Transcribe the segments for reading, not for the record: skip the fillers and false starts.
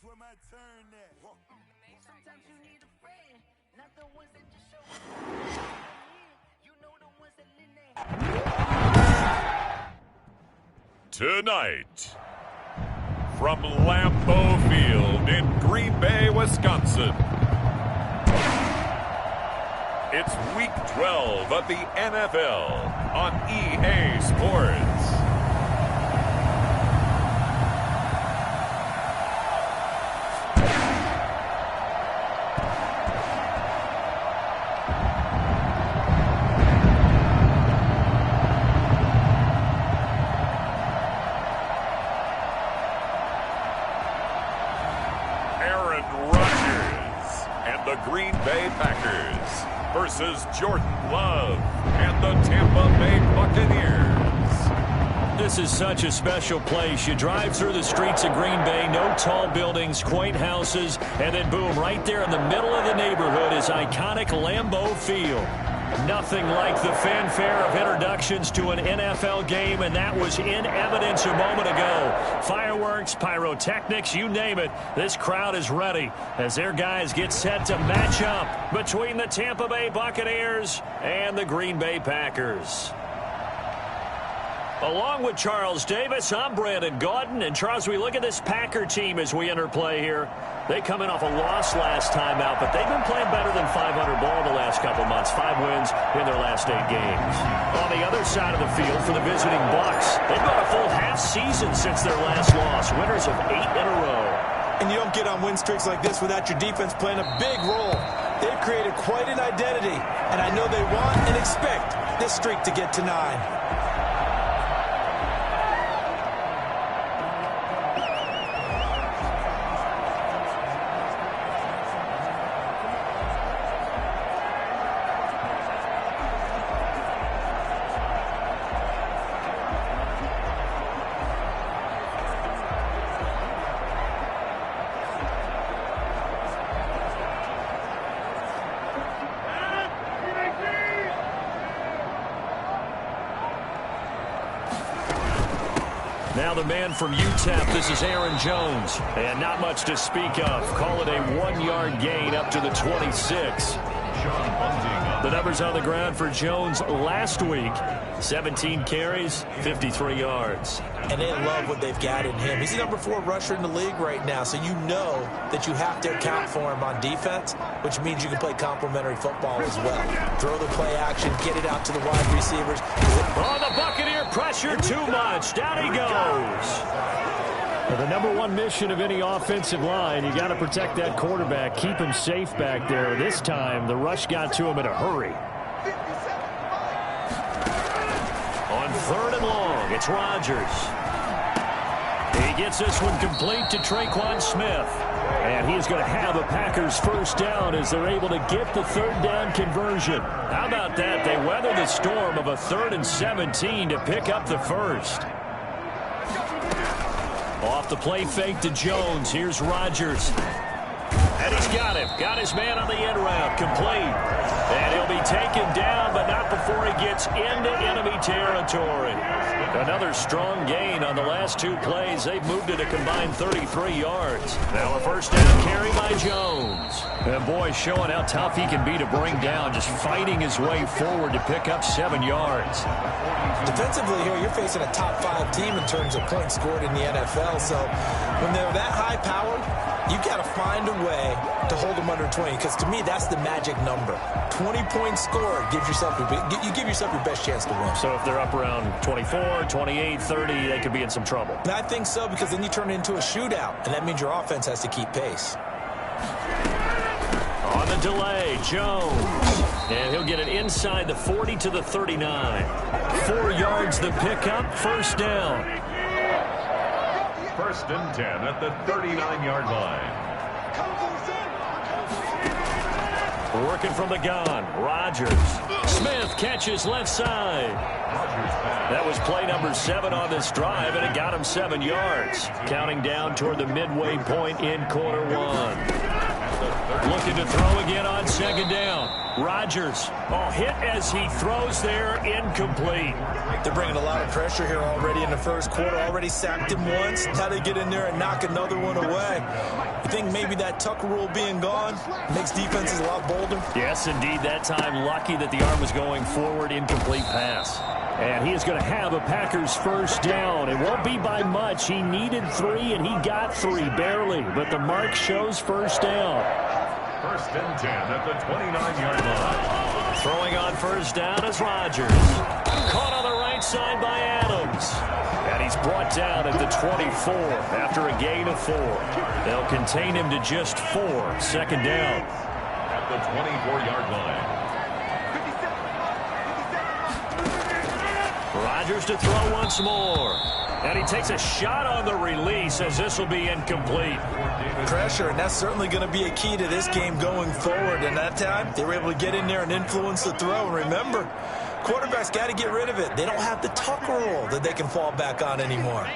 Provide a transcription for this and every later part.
where my turn at. Sometimes you need a friend, not the ones that just show up. You know the ones that live there. Tonight, from Lambeau Field in Green Bay, Wisconsin, it's Week 12 of the NFL on EA Sports. Green Bay Packers versus Jordan Love and the Tampa Bay Buccaneers. This is such a special place. You drive through the streets of Green Bay, no tall buildings, quaint houses, and then boom, right there in the middle of the neighborhood is iconic Lambeau Field. Nothing like the fanfare of introductions to an NFL game, and that was in evidence a moment ago. Fireworks, pyrotechnics, you name it. This crowd is ready as their guys get set to match up between the Tampa Bay Buccaneers and the Green Bay Packers. Along with Charles Davis, I'm Brandon Gaudin. And, Charles, we look at this Packer team as we enter play here. They come in off a loss last time out, but they've been playing better than 500 ball the last couple months. 5 wins in their last 8 games. On the other side of the field for the visiting Bucs, they've got a full half season since their last loss. Winners of 8 in a row. And you don't get on win streaks like this without your defense playing a big role. They've created quite an identity, and I know they want and expect this streak to get to 9. Now the man from UTEP, this is Aaron Jones. And not much to speak of. Call it a 1-yard gain up to the 26. The numbers on the ground for Jones last week. 17 carries, 53 yards. And they love what they've got in him. He's the number 4 rusher in the league right now, so you know that you have to account for him on defense, which means you can play complementary football as well. Throw the play action, get it out to the wide receivers. Oh, the Buccaneer pressure too much. Down he goes. The number 1 mission of any offensive line, you got to protect that quarterback, keep him safe back there. This time, the rush got to him in a hurry. On 3rd and long, it's Rodgers. He gets this one complete to Traquan Smith. And he's going to have a Packers first down as they're able to get the 3rd down conversion. How about that? They weather the storm of a 3rd and 17 to pick up the first. Off the play fake to Jones. Here's Rodgers. And he's got him. Got his man on the end route. Complete. And he'll be taken down, but not before he gets into enemy territory. Another strong gain on the last 2 plays. They've moved it a combined 33 yards. Now a first down carry by Jones. And boy, showing how tough he can be to bring down, just fighting his way forward to pick up 7 yards. Defensively here, you're facing a top 5 team in terms of points scored in the NFL. So when they're that high-powered, you've got to find a way to hold them under 20, because to me, that's the magic number. 20 points scored, you give yourself your best chance to win. So if they're up around 24, 28, 30, they could be in some trouble. And I think so, because then you turn it into a shootout, and that means your offense has to keep pace. On the delay, Jones. And he'll get it inside the 40 to the 39. 4 yards the pickup, first down. 1st and 10 at the 39-yard line. Working from the gun, Rodgers. Smith catches left side. That was play number 7 on this drive, and it got him 7 yards. Counting down toward the midway point in quarter 1. Looking to throw again on second down. Rodgers, hit as he throws there, incomplete. They're bringing a lot of pressure here already in the first quarter. Already sacked him once. How they get in there and knock another one away? You think maybe that tuck rule being gone makes defenses a lot bolder? Yes, indeed. That time, lucky that the arm was going forward, incomplete pass. And he is going to have a Packers first down. It won't be by much. He needed 3, and he got 3, barely. But the mark shows first down. First and 10 at the 29-yard line. Throwing on first down is Rodgers. Caught on the right side by Adams. And he's brought down at the 24 after a gain of 4. They'll contain him to just 4. Second down. At the 24-yard line. Rodgers to throw once more. And he takes a shot on the release as this will be incomplete. Pressure, and that's certainly going to be a key to this game going forward. And that time, they were able to get in there and influence the throw. And remember, quarterbacks got to get rid of it. They don't have the tuck rule that they can fall back on anymore.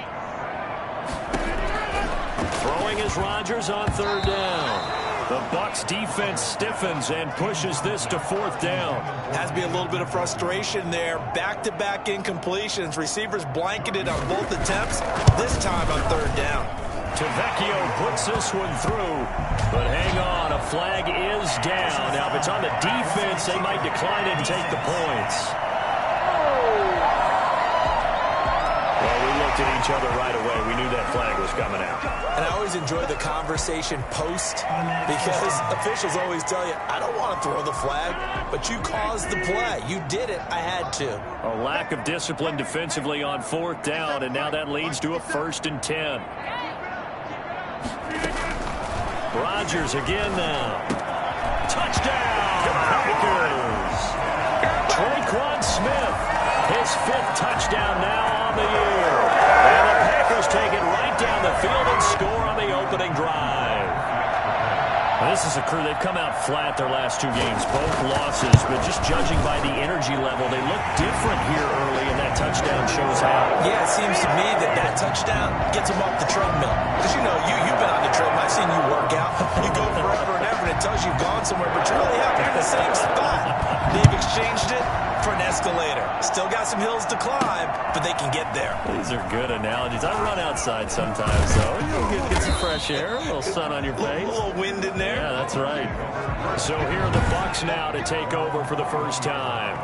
Throwing is Rodgers on third down. The Bucs defense stiffens and pushes this to fourth down. Has to be a little bit of frustration there. Back-to-back incompletions. Receivers blanketed on both attempts, this time on third down. Tavecchio puts this one through. But hang on, a flag is down. Now, if it's on the defense, they might decline it and take the points. Well, we looked at each other right away. We knew that flag was coming out. And I always enjoy the conversation post because officials always tell you, I don't want to throw the flag, but you caused the play. You did it. I had to. A lack of discipline defensively on fourth down, and now that leads to a 1st and 10. Rodgers again now. Touchdown, Packers. Traquan Smith, his 5th touchdown now on the year. And the Packers take it right down the field and score on the opening drive. Now, this is a crew. They've come out flat their last 2 games, both losses, but just judging by the energy level, they look different here early, and that touchdown shows how. Yeah, it seems to me that touchdown gets them off the treadmill. Because, you know, you've been on the treadmill. I've seen you work out. You go forever and ever, and it tells you've gone somewhere, but you're really out in the same spot. They've exchanged it for an escalator. Still got some hills to climb, but they can get there. These are good analogies. I run outside sometimes, so you'll get some fresh air, a little sun on your face. A little wind in there. Yeah, that's right. So here are the Bucs now to take over for the first time.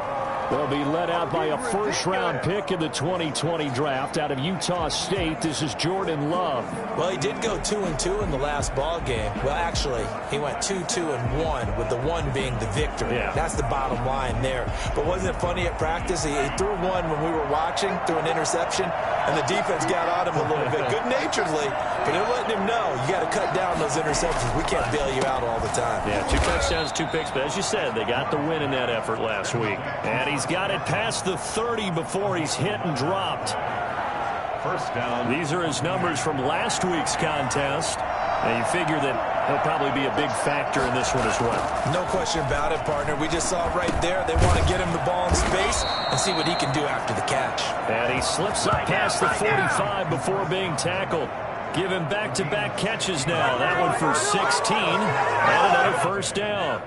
They'll be led out by a first-round pick in the 2020 draft out of Utah State. This is Jordan Love. Well, he did go 2-2 in the last ball game. Well, actually, he went 2-2-1, with the 1 being the victory. Yeah. That's the bottom line there. But wasn't it funny at practice? He threw one when we were watching, threw an interception, and the defense got on him a little bit, good-naturedly. But they're letting him know, you got to cut down those interceptions. We can't bail you out all the time. Yeah, 2 touchdowns, 2 picks. But as you said, they got the win in that effort last week. And he's got it past the 30 before he's hit and dropped. First down. These are his numbers from last week's contest. And you figure that he'll probably be a big factor in this one as well. No question about it, partner. We just saw it right there. They want to get him the ball in space and see what he can do after the catch. And he slips up past the 45 before being tackled. Give him back-to-back catches now. That one for 16 and another first down.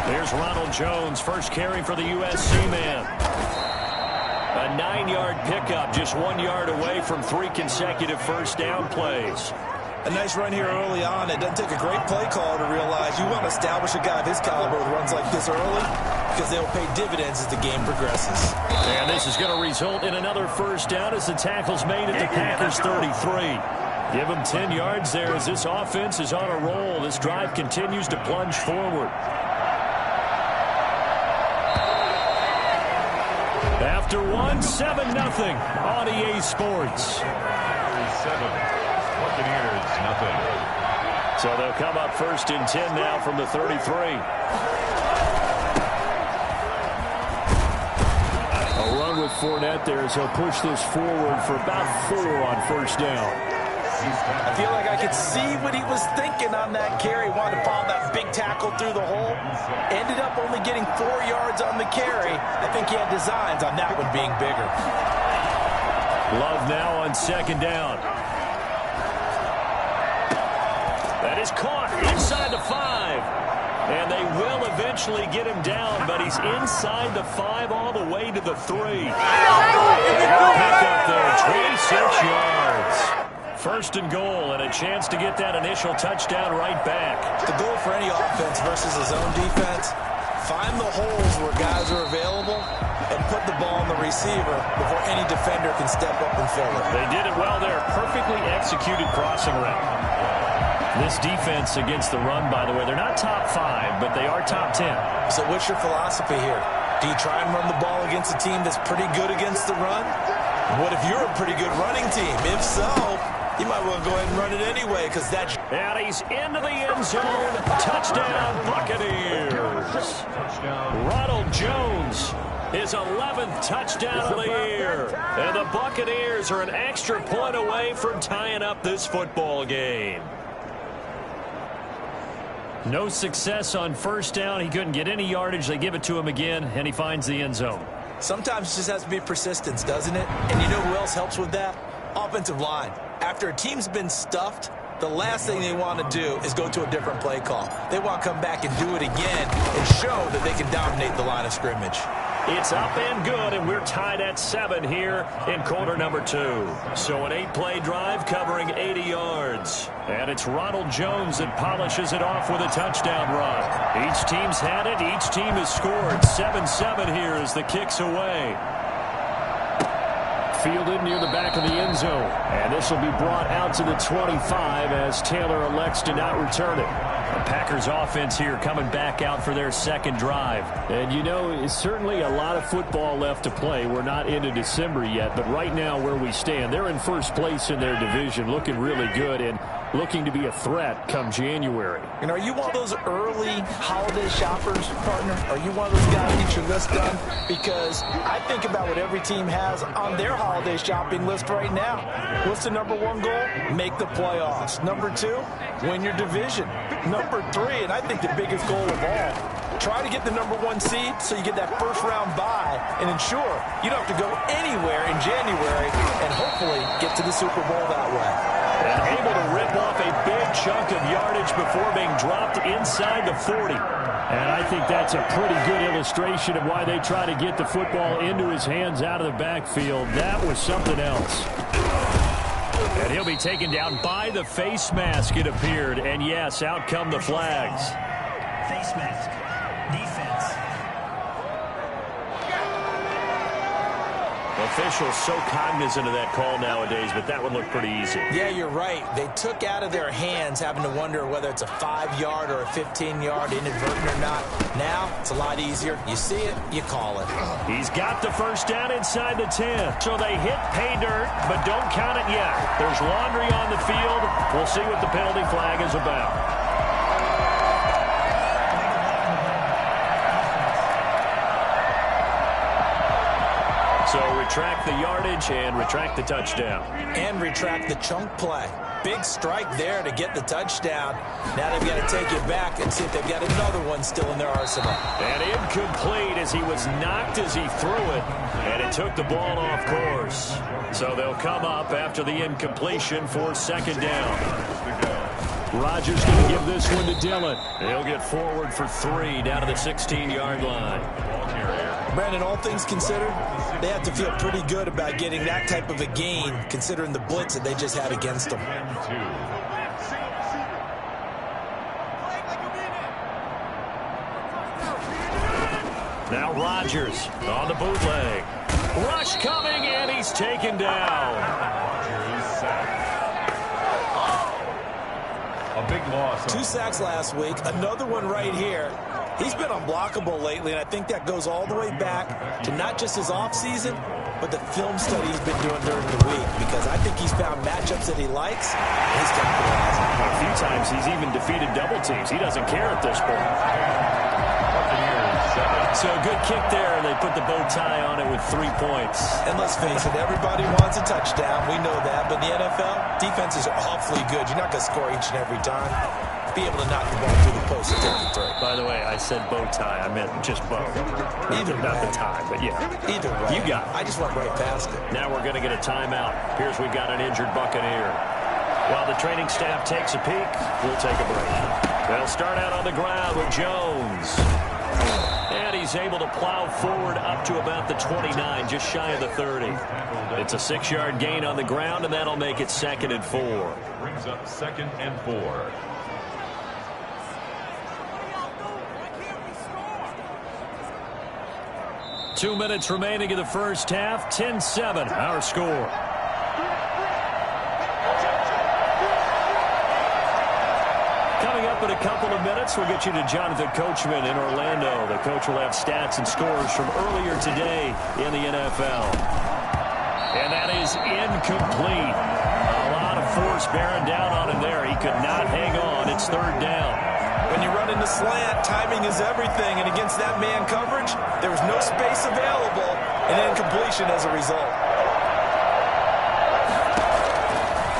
Here's Ronald Jones, first carry for the USC man. A 9-yard pickup, just 1 yard away from 3 consecutive first down plays. A nice run here early on. It doesn't take a great play call to realize you want to establish a guy of his caliber with runs like this early because they'll pay dividends as the game progresses. And this is going to result in another first down as the tackle's made at the Packers 33. Give them 10 yards there as this offense is on a roll. This drive continues to plunge forward. After 7-0 on EA Sports. 7. Buccaneers, nothing. So they'll come up 1st and 10 now from the 33. A run with Fournette there as he'll push this forward for about 4 on first down. I feel like I could see what he was thinking on that carry. Wanted to follow that big tackle through the hole. Ended up only getting 4 yards on the carry. I think he had designs on that one being bigger. Love now on second down. That is caught inside the 5. And they will eventually get him down, but he's inside the 5 all the way to the 3. Pick up there, 26 yards. First and goal, and a chance to get that initial touchdown right back. The goal for any offense versus his own defense, find the holes where guys are available and put the ball on the receiver before any defender can step up and fill it. They did it well there. Perfectly executed crossing route. This defense against the run, by the way, they're not top 5, but they are top 10. So what's your philosophy here? Do you try and run the ball against a team that's pretty good against the run? What if you're a pretty good running team? If so, you might want to go ahead and run it anyway, because that's... And he's into the end zone. Touchdown, Buccaneers. Ronald Jones, his 11th touchdown of the year. And the Buccaneers are an extra point away from tying up this football game. No success on first down. He couldn't get any yardage. They give it to him again, and he finds the end zone. Sometimes it just has to be persistence, doesn't it? And you know who else helps with that? Offensive line. After a team's been stuffed, the last thing they want to do is go to a different play call. They want to come back and do it again and show that they can dominate the line of scrimmage. It's up and good, and we're tied at 7 here in quarter number 2. So an 8-play drive covering 80 yards. And it's Ronald Jones that polishes it off with a touchdown run. Each team's had it. Each team has scored. 7-7 here as the kick's away. Fielded near the back of the end zone. And this will be brought out to the 25 as Taylor elects to not return it. The Packers offense here coming back out for their second drive. And, you know, it's certainly a lot of football left to play. We're not into December yet, but right now where we stand, they're in first place in their division, looking really good and looking to be a threat come January. And are you one of those early holiday shoppers, partner? Are you one of those guys that get your list done? Because I think about what every team has on their holiday shopping list right now. What's the number 1 goal? Make the playoffs. Number 2, win your division. Number 3, and I think the biggest goal of all, try to get the number 1 seed so you get that first round bye and ensure you don't have to go anywhere in January and hopefully get to the Super Bowl that way. And able to rip off a big chunk of yardage before being dropped inside the 40. And I think that's a pretty good illustration of why they try to get the football into his hands out of the backfield. That was something else. And he'll be taken down by the face mask, it appeared. And yes, out come the flags. Face mask. Defense. Officials so cognizant of that call nowadays, but that would look pretty easy. Yeah, you're right. They took out of their hands having to wonder whether it's a 5-yard or a 15-yard, inadvertent or not. Now, it's a lot easier. You see it, you call it. He's got the first down inside the 10. So they hit pay dirt, but don't count it yet. There's laundry on the field. We'll see what the penalty flag is about. So retract the yardage and retract the touchdown. And retract the chunk play. Big strike there to get the touchdown. Now they've got to take it back and see if they've got another one still in their arsenal. And incomplete as he was knocked as he threw it. And it took the ball off course. So they'll come up after the incompletion for second down. Rodgers going to give this one to Dillon. He'll get forward for 3 down to the 16-yard line. Brandon, all things considered, they have to feel pretty good about getting that type of a gain, considering the blitz that they just had against them. Now Rodgers on the bootleg. Rush coming, and he's taken down. A big loss. 2 sacks last week, another one right here. He's been unblockable lately, and I think that goes all the way back to not just his offseason, but the film study he's been doing during the week, because I think he's found matchups that he likes, and he's capitalizing. A few times he's even defeated double teams. He doesn't care at this point. So a good kick there, and they put the bow tie on it with 3 points. And let's face it, everybody wants a touchdown. We know that, but in the NFL, defenses are awfully good. You're not going to score each and every time. Be able to knock the ball through the post and take the By the way, I said bow tie. I meant just bow. Either Not way. the tie, but yeah. Either way. You got it. I just went right past it. Now we're going to get a timeout. Here's we've got an injured Buccaneer. While the training staff takes a peek, we'll take a break. They'll start out on the ground with Jones. And he's able to plow forward up to about the 29, just shy of the 30. It's a 6-yard gain on the ground, and that'll make it 2nd and 4. Brings up 2nd and 4. Two minutes remaining in the first half. 10-7, our score. Coming up in a couple of minutes, we'll get you to Jonathan Coachman in Orlando. The coach will have stats and scores from earlier today in the NFL. And that is incomplete. A lot of force bearing down on him there. He could not hang on. It's 3rd down. When you run into slant, timing is everything. And against that man coverage, there was no space available. And incompletion as a result.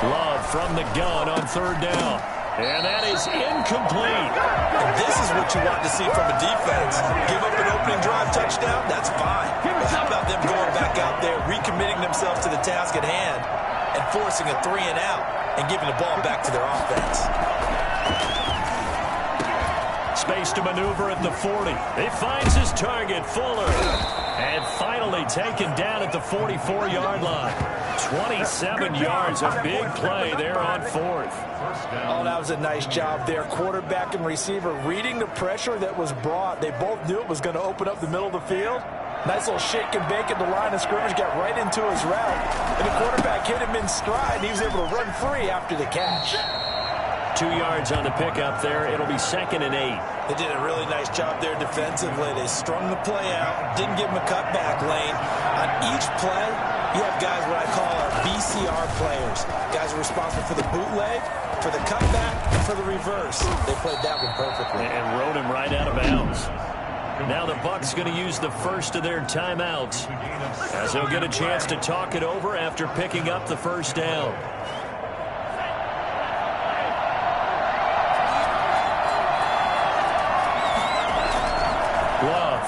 Love from the gun on 3rd down. And that is incomplete. And this is what you want to see from a defense. Give up an opening drive touchdown, that's fine. But how about them going back out there, recommitting themselves to the task at hand, and forcing a 3 and out, and giving the ball back to their offense. Space to maneuver at the 40. He finds his target, Fuller. And finally taken down at the 44-yard line. 27 yards, a big play there on 4th. Oh, that was a nice job there. Quarterback and receiver reading the pressure that was brought. They both knew it was going to open up the middle of the field. Nice little shake and bake at the line of scrimmage, got right into his route. And the quarterback hit him in stride, and he was able to run free after the catch. 2 yards on the pickup there. It'll be 2nd and 8. They did a really nice job there defensively. They strung the play out, didn't give him a cutback lane. On each play, you have guys what I call our BCR players. Guys are responsible for the bootleg, for the cutback, and for the reverse. They played that one perfectly. And rode him right out of bounds. Now the Bucs going to use the first of their timeouts, as they'll get a chance to talk it over after picking up the 1st down. Love.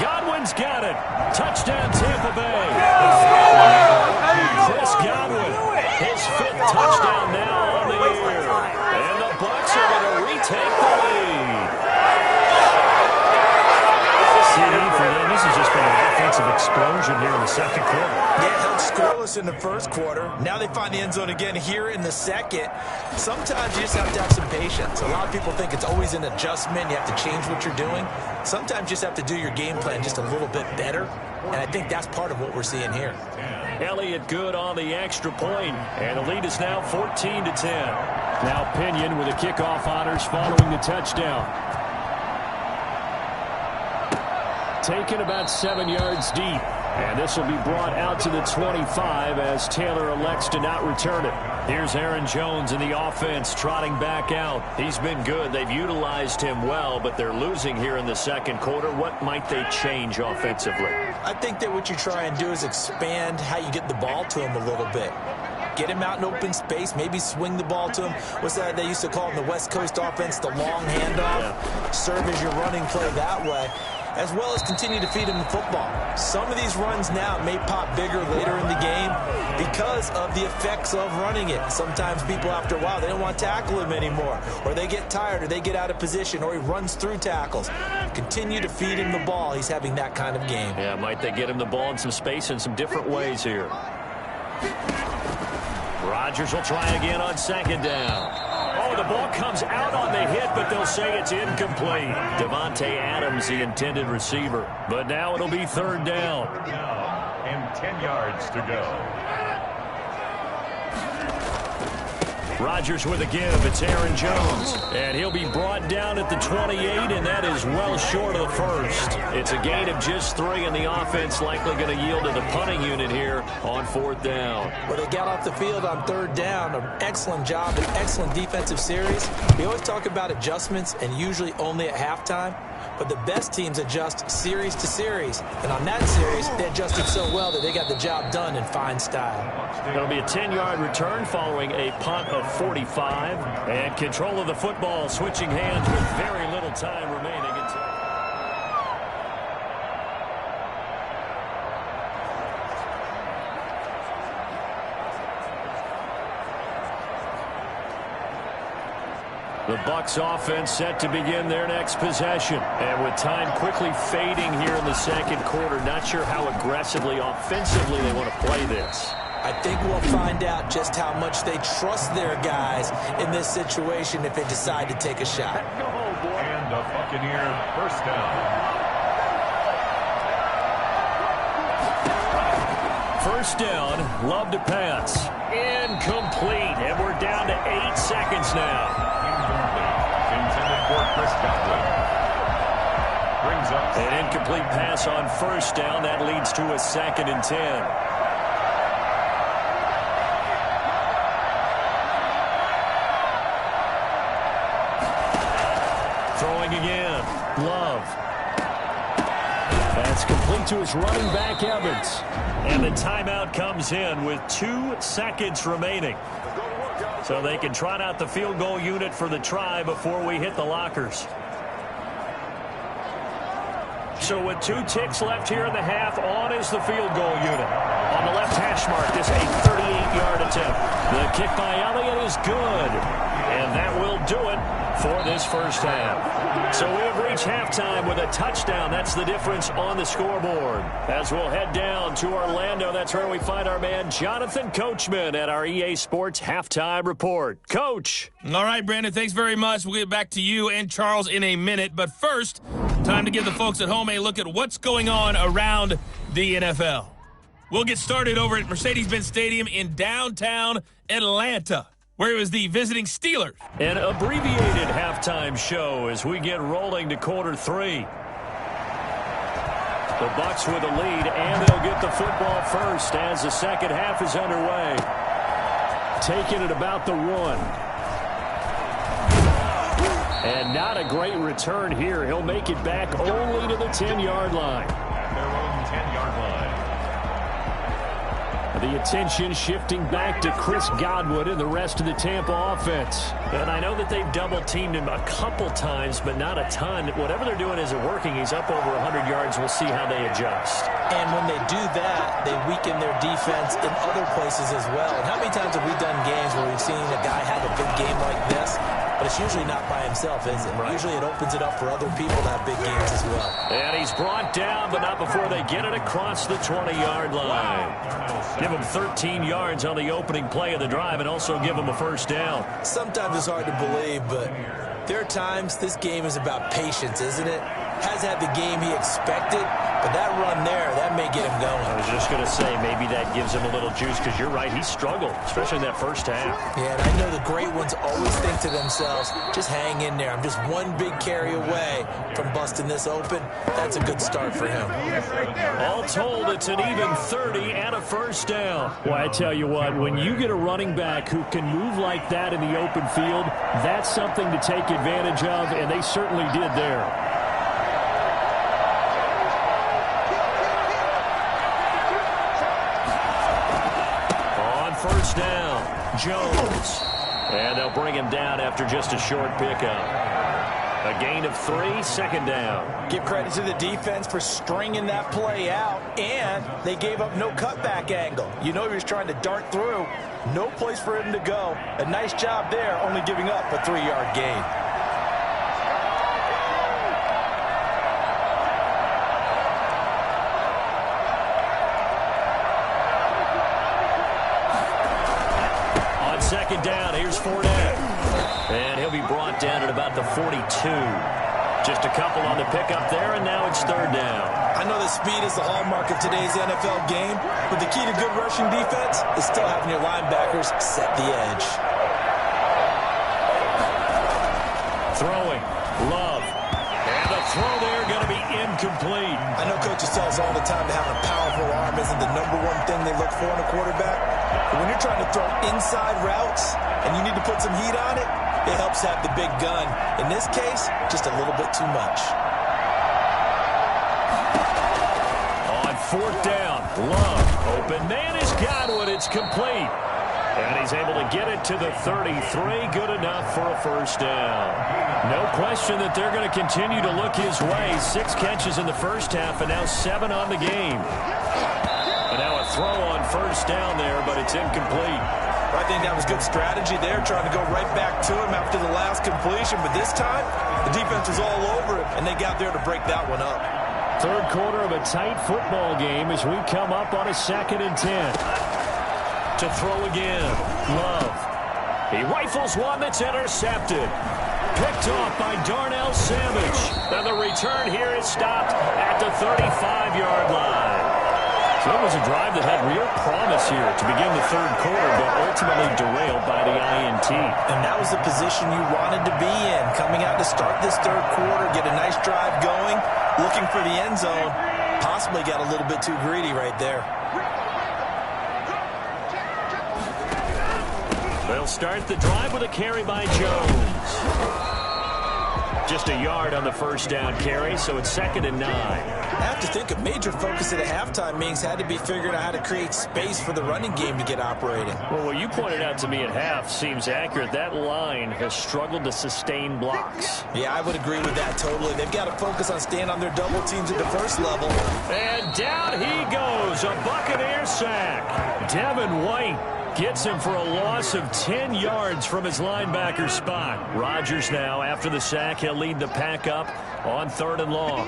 Godwin's got it. Touchdown, Tampa Bay. Chris Godwin, his 5th touchdown now on the year. And the Bucs are going to retake the lead. CD for them. This has just been an offensive explosion here in the 2nd quarter. Yeah, held scoreless in the 1st quarter. Now they find the end zone again here in the 2nd. Sometimes you just have to have some patience. A lot of people think it's always an adjustment. You have to change what you're doing. Sometimes you just have to do your game plan just a little bit better. And I think that's part of what we're seeing here. Elliott good on the extra point, and the lead is now 14-10. Now Pinion with the kickoff honors following the touchdown. Taken about 7 yards deep. And this will be brought out to the 25 as Taylor elects to not return it. Here's Aaron Jones in the offense trotting back out. He's been good. They've utilized him well, but they're losing here in the 2nd quarter. What might they change offensively? I think that what you try and do is expand how you get the ball to him a little bit. Get him out in open space, maybe swing the ball to him. What's that they used to call in the West Coast offense, the long handoff? Yeah. Serve as your running play that way, as well as continue to feed him the football. Some of these runs now may pop bigger later in the game because of the effects of running it. Sometimes people, after a while, they don't want to tackle him anymore, or they get tired, or they get out of position, or he runs through tackles. Continue to feed him the ball. He's having that kind of game. Yeah, might they get him the ball in some space in some different ways here. Rodgers will try again on 2nd down. Oh, the ball comes out on the hit, but they'll say it's incomplete. Devontae Adams, the intended receiver. But now it'll be 3rd down. And 10 yards to go. Rodgers with a give. It's Aaron Jones. And he'll be brought down at the 28, and that is well short of the 1st. It's a gain of just 3, and the offense likely going to yield to the punting unit here on 4th down. Well, they got off the field on 3rd down. An excellent job, an excellent defensive series. We always talk about adjustments, and usually only at halftime. But the best teams adjust series to series. And on that series, they adjusted so well that they got the job done in fine style. It'll be a 10-yard return following a punt of 45. And control of the football, switching hands with very little time remaining. The Bucs offense set to begin their next possession. And with time quickly fading here in the second quarter, not sure how aggressively, offensively they want to play this. I think we'll find out just how much they trust their guys in this situation if they decide to take a shot. And the Buccaneer first down. First down, Love to pass. Incomplete, and we're down to 8 seconds now. Intended for Chris Godwin. Brings up An incomplete pass on first down. That leads to a 2nd and 10. Throwing again. Love. That's complete to his running back, Evans. And the timeout comes in with 2 seconds remaining. So they can trot out the field goal unit for the try before we hit the lockers. So with 2 ticks left here in the half, on is the field goal unit. On the left hash mark, this a 38-yard attempt. The kick by Elliott is good. And that will do it for this first half. So we have reached halftime with a touchdown. That's the difference on the scoreboard. As we'll head down to Orlando, that's where we find our man Jonathan Coachman at our EA Sports Halftime Report. Coach. All right, Brandon, thanks very much. We'll get back to you and Charles in a minute. But first, time to give the folks at home a look at what's going on around the NFL. We'll get started over at Mercedes-Benz Stadium in downtown Atlanta, where it was the visiting Steelers. An abbreviated halftime show as we get rolling to quarter 3. The Bucs with a lead, and they'll get the football first as the second half is underway. Taking it about the 1. And not a great return here. He'll make it back only to the 10-yard line. at their own 10-yard line. The attention shifting back to Chris Godwin and the rest of the Tampa offense. And I know that they've double-teamed him a couple times, but not a ton. Whatever they're doing isn't working. He's up over 100 yards. We'll see how they adjust. And when they do that, they weaken their defense in other places as well. And how many times have we done games where we've seen a guy have a big game like this? But it's usually not by himself, is it? Right. Usually it opens it up for other people to have big games as well. And he's brought down, but not before they get it across the 20-yard line. Give him 13 yards on the opening play of the drive and also give him a first down. Sometimes it's hard to believe, but there are times this game is about patience, isn't it? Has had the game he expected, but that run there, that may get him going. I was just going to say, maybe that gives him a little juice, because you're right, he struggled, especially in that first half. Yeah, and I know the great ones always think to themselves, just hang in there. I'm just one big carry away from busting this open. That's a good start for him. All told, it's an even 30 and a first down. Well, I tell you what, when you get a running back who can move like that in the open field, that's something to take advantage of, and they certainly did there. First down, Jones. And they'll bring him down after just a short pickup. A gain of 3, second down. Give credit to the defense for stringing that play out, and they gave up no cutback angle. You know he was trying to dart through. No place for him to go. A nice job there, only giving up a 3-yard gain. Second down, here's Fournette. And he'll be brought down at about the 42. Just a couple on the pickup there, and now it's third down. I know that speed is the hallmark of today's NFL game, but the key to good rushing defense is still having your linebackers set the edge. Throwing, Love. And the throw there going to be incomplete. I know coaches tell us all the time that having a powerful arm isn't the #1 thing they look for in a quarterback. But when you're trying to throw inside routes and you need to put some heat on it, it helps have the big gun. In this case, just a little bit too much. On fourth down, Love. Open man is Godwin. It's complete. And he's able to get it to the 33. Good enough for a first down. No question that they're going to continue to look his way. 6 catches in the first half and now 7 on the game. And now a throw on first down there, but it's incomplete. I think that was good strategy there, trying to go right back to him after the last completion. But this time, the defense was all over him, and they got there to break that one up. Third quarter of a tight football game as we come up on a 2nd and 10. To throw again. Love. He rifles one that's intercepted. Picked off by Darnell Savage. And the return here is stopped at the 35-yard line. So it was a drive that had real promise here to begin the third quarter, but ultimately derailed by the INT. And that was the position you wanted to be in. Coming out to start this third quarter, get a nice drive going, looking for the end zone. Possibly got a little bit too greedy right there. They'll start the drive with a carry by Jones. Just a yard on the first down carry, so it's 2nd and 9. I have to think a major focus at a halftime means had to be figuring out how to create space for the running game to get operating. Well, what you pointed out to me at half seems accurate. That line has struggled to sustain blocks. Yeah, I would agree with that totally. They've got to focus on staying on their double teams at the first level. And down he goes, a Buccaneer sack. Devin White gets him for a loss of 10 yards from his linebacker spot. Rodgers now, after the sack, he'll lead the pack up on 3rd and long.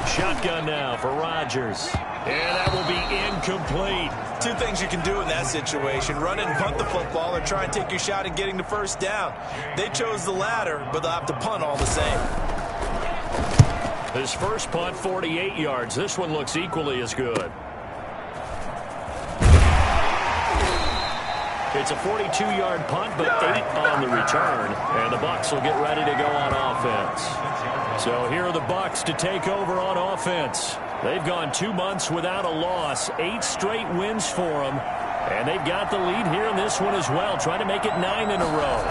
Shotgun now for Rodgers. And that will be incomplete. 2 things you can do in that situation. Run it and punt the football, or try and take your shot at getting the first down. They chose the latter, but they'll have to punt all the same. His first punt, 48 yards. This one looks equally as good. It's a 42-yard punt, but 8 on the return. And the Bucs will get ready to go on offense. So here are the Bucs to take over on offense. They've gone 2 months without a loss. 8 straight wins for them. And they've got the lead here in this one as well, trying to make it 9 in a row.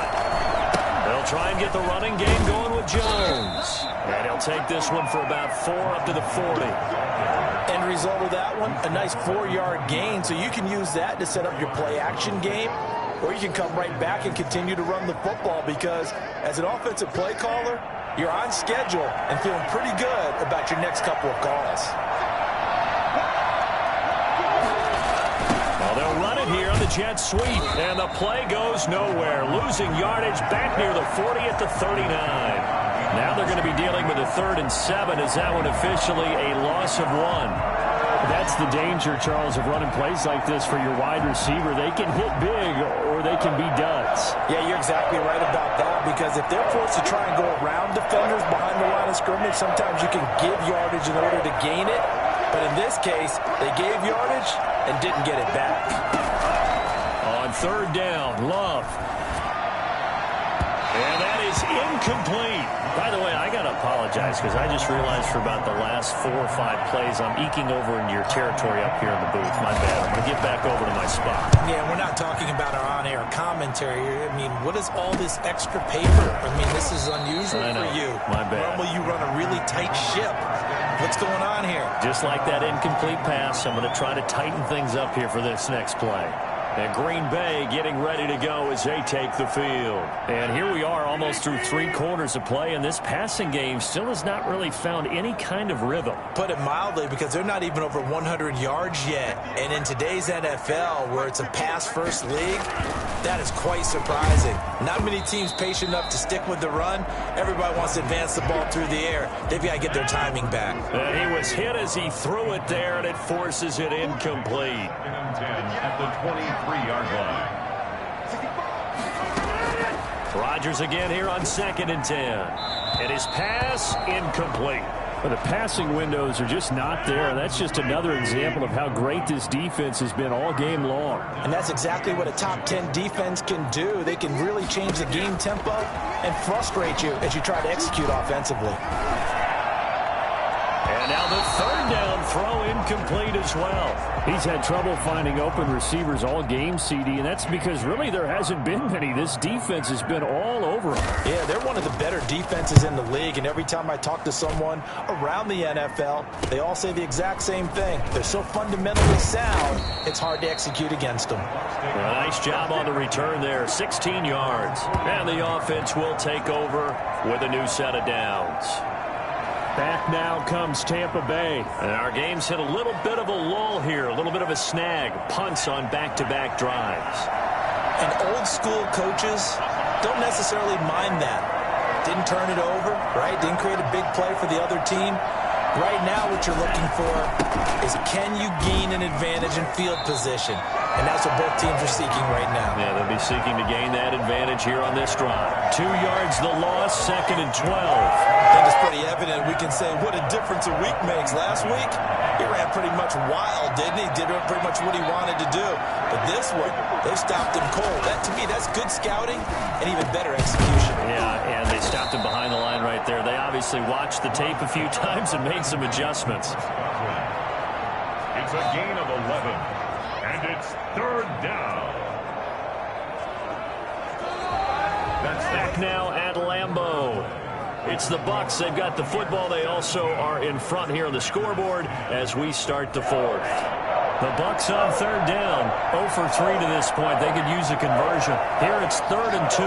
They'll try and get the running game going with Jones. And he'll take this one for about 4 up to the 40. End result of that one, a nice 4-yard gain. So you can use that to set up your play-action game, or you can come right back and continue to run the football, because as an offensive play caller, you're on schedule and feeling pretty good about your next couple of calls. Well, they'll run it here on the jet sweep, and the play goes nowhere. Losing yardage back near the 40 at the 39. Now they're going to be dealing with a 3rd and 7. Is that one officially a loss of 1? That's the danger, Charles, of running plays like this for your wide receiver. They can hit big or they can be duds. Yeah, you're exactly right about that, because if they're forced to try and go around defenders behind the line of scrimmage, sometimes you can give yardage in order to gain it. But in this case, they gave yardage and didn't get it back. On 3rd down, Love. And that is incomplete. By the way, I got to apologize, because I just realized for about the last 4 or 5 plays, I'm eking over into your territory up here in the booth. My bad. I'm going to get back over to my spot. Yeah, we're not talking about our on-air commentary. I mean, what is all this extra paper? I mean, this is unusual for you. My bad. Normally you run a really tight ship. What's going on here? Just like that incomplete pass, I'm going to try to tighten things up here for this next play. And Green Bay getting ready to go as they take the field. And here we are almost through 3 quarters of play, and this passing game still has not really found any kind of rhythm. Put it mildly, because they're not even over 100 yards yet. And in today's NFL, where it's a pass-first league, that is quite surprising. Not many teams patient enough to stick with the run. Everybody wants to advance the ball through the air. They've got to get their timing back. And he was hit as he threw it there, and it forces it incomplete. At the 23-yard line. Rodgers again here on 2nd and 10. And his pass incomplete. Well, the passing windows are just not there. That's just another example of how great this defense has been all game long. And that's exactly what a top 10 defense can do. They can really change the game tempo and frustrate you as you try to execute offensively. And now the third down throw incomplete as well. He's had trouble finding open receivers all game, CD, and that's because really there hasn't been many. This defense has been all over him. Yeah, they're one of the better defenses in the league, and every time I talk to someone around the NFL, they all say the exact same thing. They're so fundamentally sound, it's hard to execute against them. A nice job on the return there, 16 yards. And the offense will take over with a new set of downs. Back now comes Tampa Bay. And our game's hit a little bit of a lull here, a little bit of a snag. Punts on back-to-back drives. And old school coaches don't necessarily mind that. Didn't turn it over, right? Didn't create a big play for the other team. Right now what you're looking for is can you gain an advantage in field position? And that's what both teams are seeking right now. Yeah, they'll be seeking to gain that advantage here on this drive. 2 yards the loss, 2nd and 12. I think it's pretty evident. We can say what a difference a week makes. Last week, he ran pretty much wild, didn't he? Did pretty much what he wanted to do. But this one, they stopped him cold. That, to me, that's good scouting and even better execution. Yeah, and they stopped him behind the line right there. They obviously watched the tape a few times and made some adjustments. It's a gain of 11. And it's 3rd down. That's back now at Lambeau. It's the Bucs. They've got the football. They also are in front here on the scoreboard as we start the 4th. The Bucs on 3rd down. 0 for 3 to this point. They could use a conversion. Here it's 3rd and 2.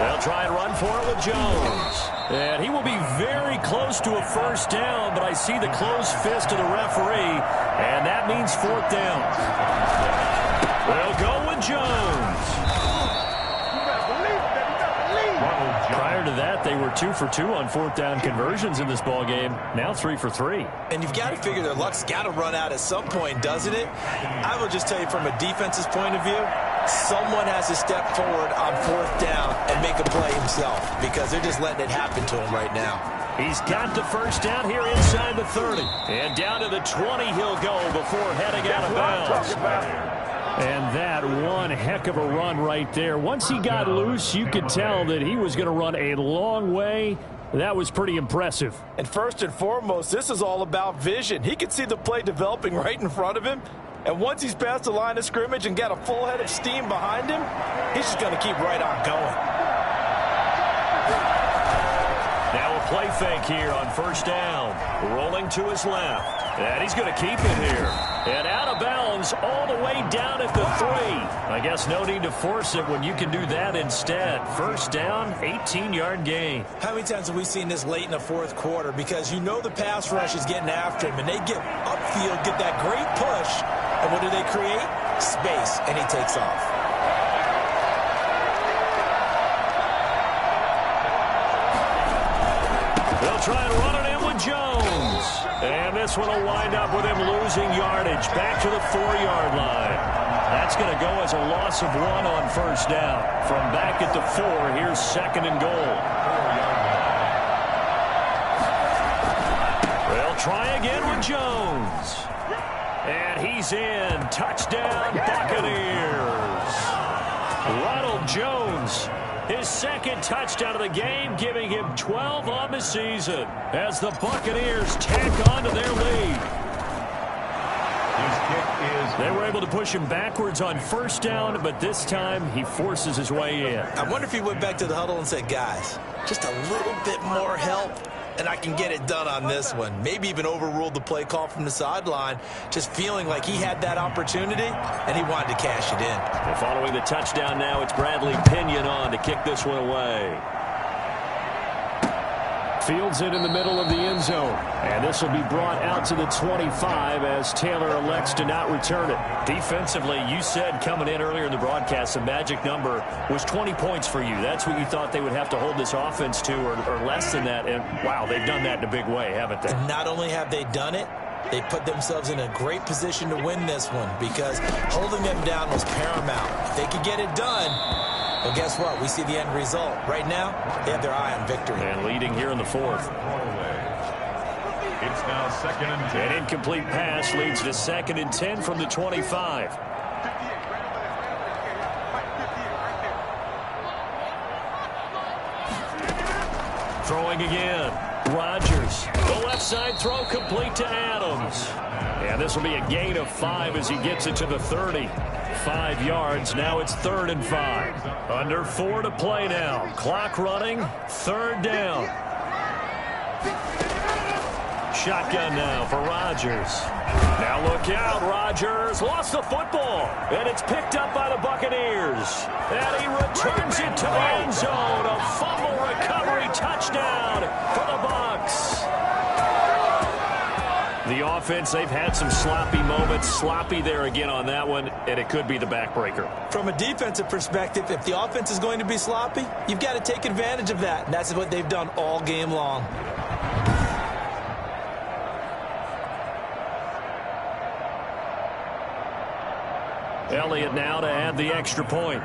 They'll try and run for it with Jones. And he will be very close to a 1st down, but I see the closed fist of the referee, and that means 4th down. They'll go with Jones. Prior to that, they were 2 for 2 on 4th down conversions in this ball game. Now 3 for 3. And you've got to figure their luck's got to run out at some point, doesn't it? I will just tell you from a defense's point of view, someone has to step forward on 4th down and make a play himself because they're just letting it happen to him right now. He's got the 1st down here inside the 30. And down to the 20 he'll go before heading out of bounds. And that one heck of a run right there. Once he got loose, you could tell that he was going to run a long way. That was pretty impressive. And first and foremost, this is all about vision. He could see the play developing right in front of him. And once he's past the line of scrimmage and got a full head of steam behind him, he's just going to keep right on going. Now a play fake here on 1st down. Rolling to his left. And he's going to keep it here. And out of bounds all the way down at the 3. I guess no need to force it when you can do that instead. 1st down, 18-yard gain. How many times have we seen this late in the 4th quarter? Because you know the pass rush is getting after him, and they get upfield, get that great push, and what do they create? Space, and he takes off. They'll try and run it in with Jones. And this one will wind up with him losing yardage back to the 4-yard line. That's going to go as a loss of 1 on 1st down. From back at the 4, here's 2nd and goal. They'll try again with Jones. And he's in. Touchdown, Buccaneers. Ronald Jones, his 2nd touchdown of the game, giving him 12 on the season as the Buccaneers tack on to their lead. They were able to push him backwards on 1st down, but this time he forces his way in. I wonder if he went back to the huddle and said, guys, just a little bit more help, and I can get it done on this one. Maybe even overruled the play call from the sideline, just feeling like he had that opportunity, and he wanted to cash it in. And following the touchdown now, it's Bradley Pinion on to kick this one away. Fields it in the middle of the end zone. And this will be brought out to the 25 as Taylor elects to not return it. Defensively, you said coming in earlier in the broadcast, the magic number was 20 points for you. That's what you thought they would have to hold this offense to, or less than that. And, wow, they've done that in a big way, haven't they? And not only have they done it, they put themselves in a great position to win this one because holding them down was paramount. If they could get it done, well, guess what? We see the end result. Right now, they have their eye on victory. And leading here in the 4th. It's now 2nd and 10. An incomplete pass leads to 2nd and 10 from the 25. throwing again. Rodgers. The left side throw complete to Adams. And this will be a gain of 5 as he gets it to the 30. 5 yards. Now it's 3rd and 5. Under 4 to play now. Clock running. 3rd down. Shotgun now for Rodgers. Now look out. Rodgers lost the football. And it's picked up by the Buccaneers. And he returns it to the end zone. A fumble recovery touchdown for the Bucs. The offense, they've had some sloppy moments. Sloppy there again on that one, and it could be the backbreaker. From a defensive perspective, if the offense is going to be sloppy, you've got to take advantage of that. And that's what they've done all game long. Elliott now to add the extra point.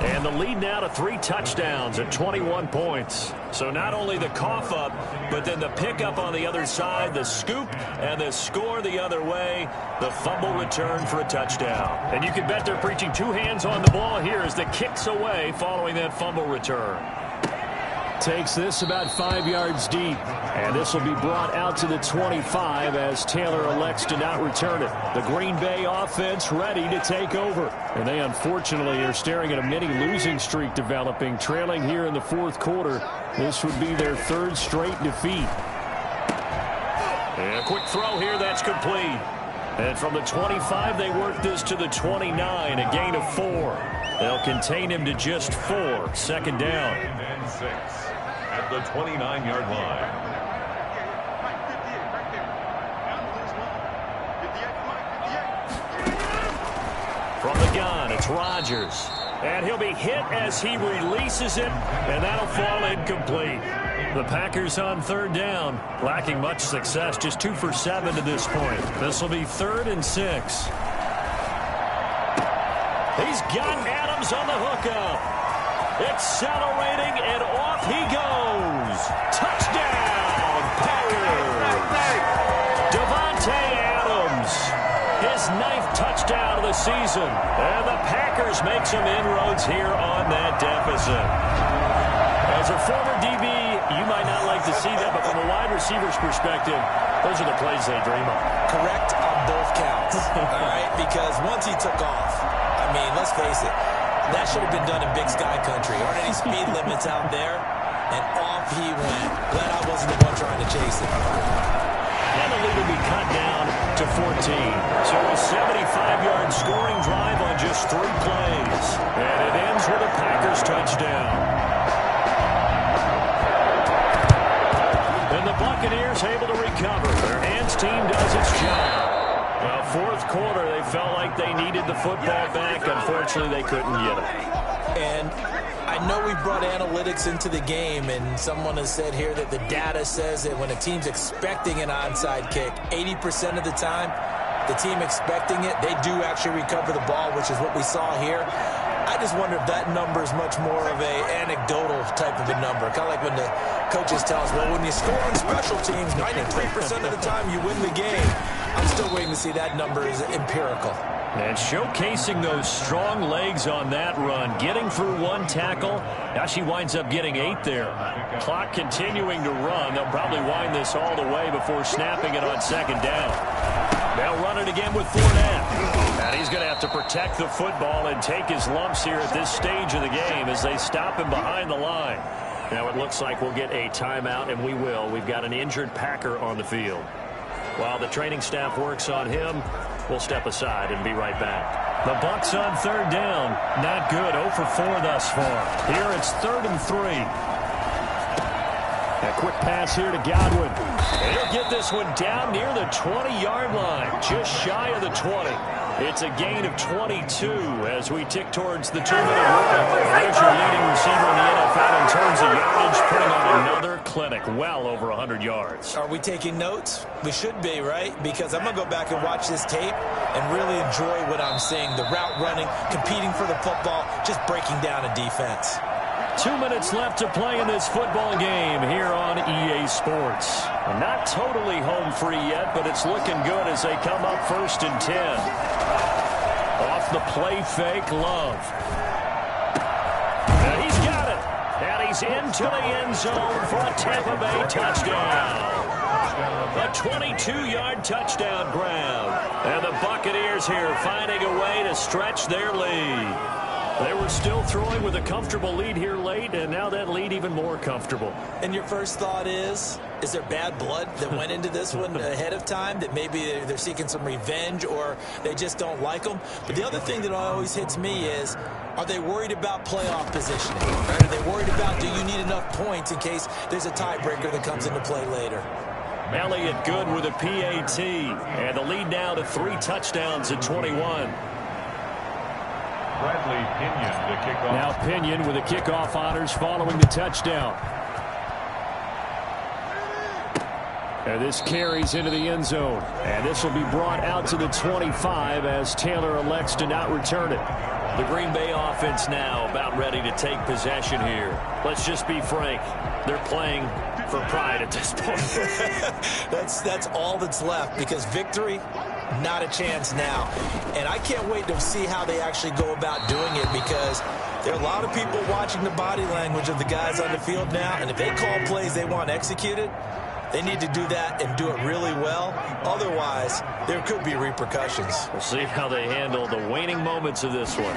And the lead now to 3 touchdowns at 21 points. So not only the cough up, but then the pickup on the other side, the scoop, and the score the other way, the fumble return for a touchdown. And you can bet they're preaching 2 hands on the ball here as the kick's away following that fumble return. Takes this about 5 yards deep. And this will be brought out to the 25 as Taylor elects to not return it. The Green Bay offense ready to take over. And they unfortunately are staring at a mini losing streak developing, trailing here in the 4th quarter. This would be their 3rd straight defeat. And a quick throw here that's complete. And from the 25 they work this to the 29, a gain of 4. They'll contain him to just 4. 2nd down. And 6 at the 29-yard line. From the gun, it's Rodgers. And he'll be hit as he releases it, and that'll fall incomplete. The Packers on 3rd down, lacking much success, just 2 for 7 to this point. This will be 3rd and 6. He's got Adams on the hookup. Accelerating, and off he goes. Touchdown, Packers. Davante Adams, his 9th touchdown of the season. And the Packers make some inroads here on that deficit. As a former DB, you might not like to see that, but from a wide receiver's perspective, those are the plays they dream of. Correct on both counts, all right? Because once he took off, I mean, let's face it, that should have been done in Big Sky Country. Aren't any speed limits out there? And off he went. Glad I wasn't the one trying to chase it. And the lead will be cut down to 14. So a 75-yard scoring drive on just 3 plays. And it ends with a Packers touchdown. And the Buccaneers able to recover. Their hands team does its job. Well, 4th quarter, they felt like they needed the football back. Unfortunately, they couldn't get it. And I know we brought analytics into the game, and someone has said here that the data says that when a team's expecting an onside kick, 80% of the time, the team expecting it, they do actually recover the ball, which is what we saw here. I just wonder if that number is much more of a anecdotal type of a number. Kind of like when the coaches tell us, well, when you score on special teams, 93% of the time you win the game. I'm still waiting to see that number is empirical. And showcasing those strong legs on that run, getting through 1 tackle. Now she winds up getting 8 there. Clock continuing to run. They'll probably wind this all the way before snapping it on 2nd down. They'll run it again with Fournette. And he's going to have to protect the football and take his lumps here at this stage of the game as they stop him behind the line. Now it looks like we'll get a timeout, and we will. We've got an injured Packer on the field. While the training staff works on him, we'll step aside and be right back. The Bucs on 3rd down. Not good. 0 for 4 thus far. Here it's 3rd and 3. A quick pass here to Godwin. And he'll get this one down near the 20-yard line, just shy of the 20. It's a gain of 22 as we tick towards the 2-minute warning. There's your leading receiver in the NFL in terms of yardage, putting on another clinic, well over 100 yards. Are we taking notes? We should be, right? Because I'm going to go back and watch this tape and really enjoy what I'm seeing. The route running, competing for the football, just breaking down a defense. 2 minutes left to play in this football game here on EA Sports. Not totally home free yet, but it's looking good as they come up 1st and 10. Off off the play fake. Love. And he's got it. And he's into the end zone for a Tampa Bay touchdown. A 22-yard touchdown grab. And the Buccaneers here finding a way to stretch their lead. They were still throwing with a comfortable lead here late, and now that lead even more comfortable. And your first thought is there bad blood that went into this one ahead of time, that maybe they're seeking some revenge or they just don't like them? But the other thing that always hits me is, are they worried about playoff positioning? Right? Are they worried about, do you need enough points in case there's a tiebreaker that comes into play later? Elliott good with a PAT, and the lead now to 3 touchdowns at 21. Bradley Pinion, the kickoff. Now Pinion with the kickoff honors following the touchdown. And this carries into the end zone. And this will be brought out to the 25 as Taylor elects to not return it. The Green Bay offense now about ready to take possession here. Let's just be frank. They're playing for pride at this point. That's all that's left, because victory, not a chance now. And I can't wait to see how they actually go about doing it, because there are a lot of people watching the body language of the guys on the field now, and if they call plays they want executed, they need to do that and do it really well. Otherwise, there could be repercussions. We'll see how they handle the waning moments of this one.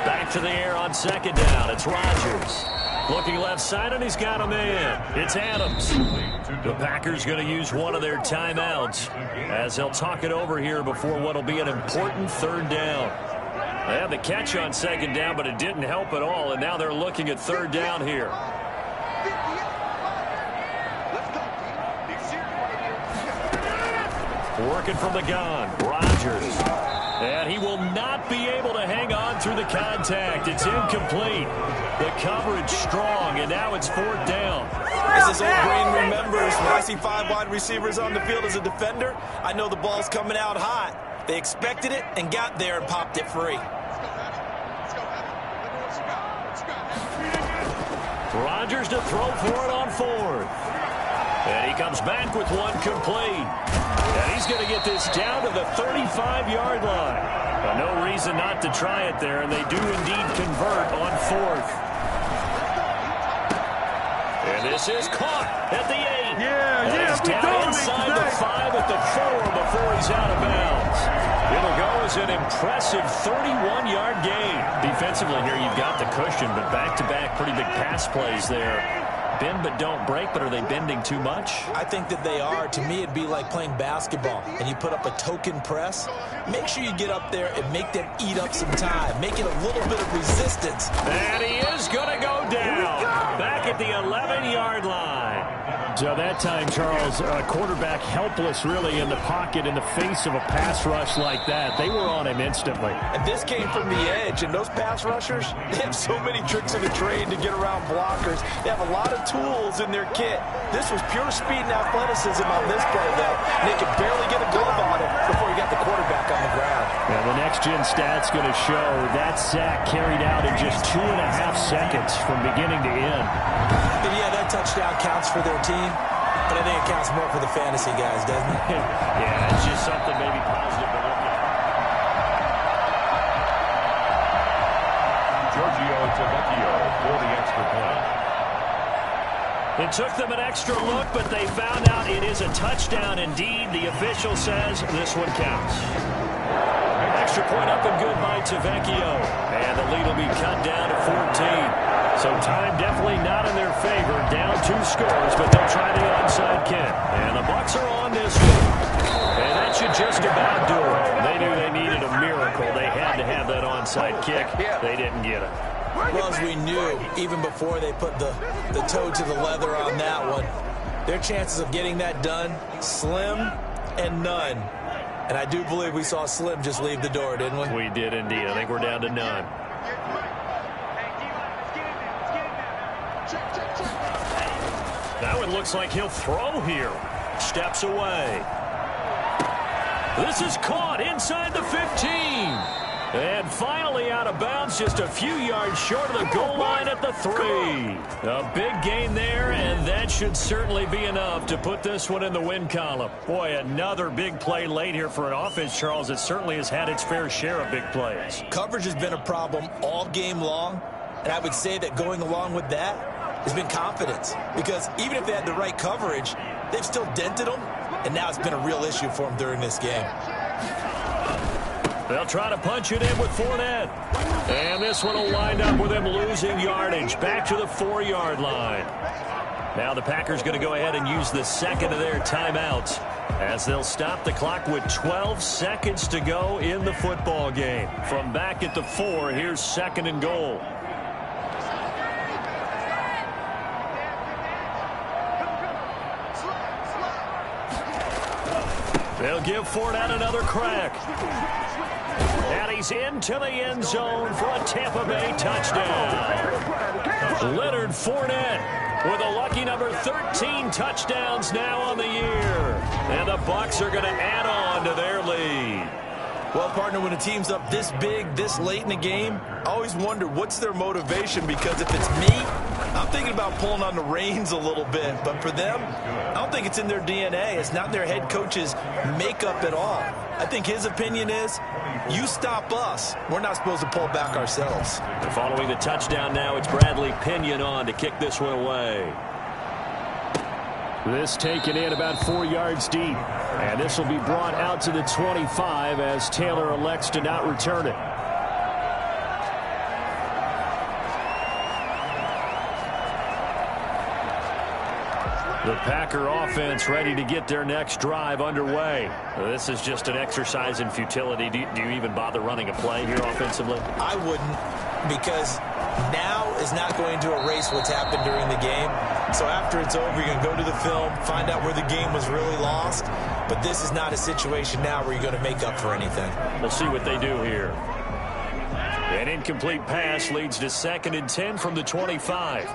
Back to the air on second down. It's Rodgers. Looking left side, and he's got a man. It's Adams. The Packers going to use one of their timeouts as they'll talk it over here before what will be an important third down. They had the catch on second down, but it didn't help at all, and now they're looking at third down here. Working from the gun, Rodgers. And he will not be able to hang on through the contact. It's incomplete. The coverage strong, and now it's fourth down. As this old brain remembers, when I see 5 wide receivers on the field as a defender, I know the ball's coming out hot. They expected it and got there and popped it free. Rodgers to throw for it on fourth. And he comes back with one complete. And he's going to get this down to the 35-yard line. But no reason not to try it there, and they do indeed convert on fourth. And this is caught at the 8. And he's down inside the 5 at the 4 before he's out of bounds. It'll go as an impressive 31-yard gain. Defensively here, you've got the cushion, but back-to-back pretty big pass plays there. Bend but don't break, but are they bending too much? I think that they are. To me, it'd be like playing basketball, and you put up a token press. Make sure you get up there and make them eat up some time. Make it a little bit of resistance. And he is going to go down. Back at the 11-yard line. So that time, Charles, quarterback helpless really in the pocket in the face of a pass rush like that. They were on him instantly. And this came from the edge, and those pass rushers, they have so many tricks of the trade to get around blockers. They have a lot of tools in their kit. This was pure speed and athleticism on this play, though. And they could barely get a glove on him before he got the quarterback on the ground. Yeah, the next-gen stats going to show that sack carried out in just 2.5 seconds from beginning to end. And yeah, that touchdown counts for their team, but I think it counts more for the fantasy guys, doesn't it? Yeah, it's just something maybe positive to look at. Giorgio Tavecchio for the extra point. It took them an extra look, but they found out it is a touchdown indeed. The official says this one counts. Extra point up and good by Tavecchio. And the lead will be cut down to 14. So time definitely not in their favor. Down 2 scores, but they'll try the onside kick. And the Bucs are on this one. And that should just about do it. They knew they needed a miracle. They had to have that onside kick. They didn't get it. Well, as we knew, even before they put the toe to the leather on that one, their chances of getting that done, slim and none. And I do believe we saw Slim just leave the door, didn't we? We did indeed. I think we're down to none. That one looks like he'll throw here. Steps away. This is caught inside the 15. And finally out of bounds, just a few yards short of the goal line at the 3. A big gain there, and that should certainly be enough to put this one in the win column. Boy, another big play late here for an offense, Charles, that certainly has had its fair share of big plays. Coverage has been a problem all game long, and I would say that going along with that has been confidence. Because even if they had the right coverage, they've still dented them, and now it's been a real issue for them during this game. They'll try to punch it in with Fournette. And this one will wind up with them losing yardage back to the 4-yard line. Now the Packers going to go ahead and use the second of their timeouts as they'll stop the clock with 12 seconds to go in the football game. From back at the 4, here's 2nd and goal. They'll give Fournette another crack. And he's into the end zone for a Tampa Bay touchdown. Leonard Fournette with a lucky number 13 touchdowns now on the year. And the Bucs are going to add on to their lead. Well, partner, when a team's up this big, this late in the game, I always wonder what's their motivation, because if it's me, I'm thinking about pulling on the reins a little bit. But for them, I don't think it's in their DNA. It's not their head coach's makeup at all. I think his opinion is, you stop us, we're not supposed to pull back ourselves. And following the touchdown now, it's Bradley Pinion on to kick this one away. This taken in about 4 yards deep. And this will be brought out to the 25 as Taylor elects to not return it. The Packer offense ready to get their next drive underway. This is just an exercise in futility. Do you even bother running a play here offensively? I wouldn't, because now is not going to erase what's happened during the game. So after it's over, you're going to go to the film, find out where the game was really lost. But this is not a situation now where you're going to make up for anything. We'll see what they do here. An incomplete pass leads to 2nd and 10 from the 25.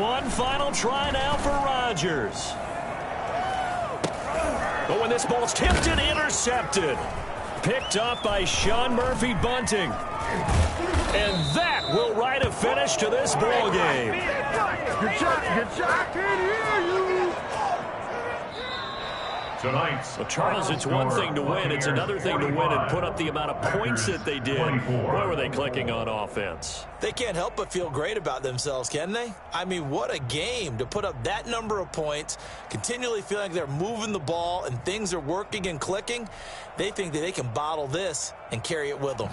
One final try now for Rodgers. But when this ball's tipped and intercepted. Picked up by Sean Murphy-Bunting. And that will write a finish to this ball game. Good shot. I can hear you. Well, Charles, it's one thing to win. It's another thing to win and put up the amount of points that they did. Boy, were they clicking on offense. They can't help but feel great about themselves, can they? I mean, what a game to put up that number of points, continually feeling like they're moving the ball and things are working and clicking. They think that they can bottle this and carry it with them.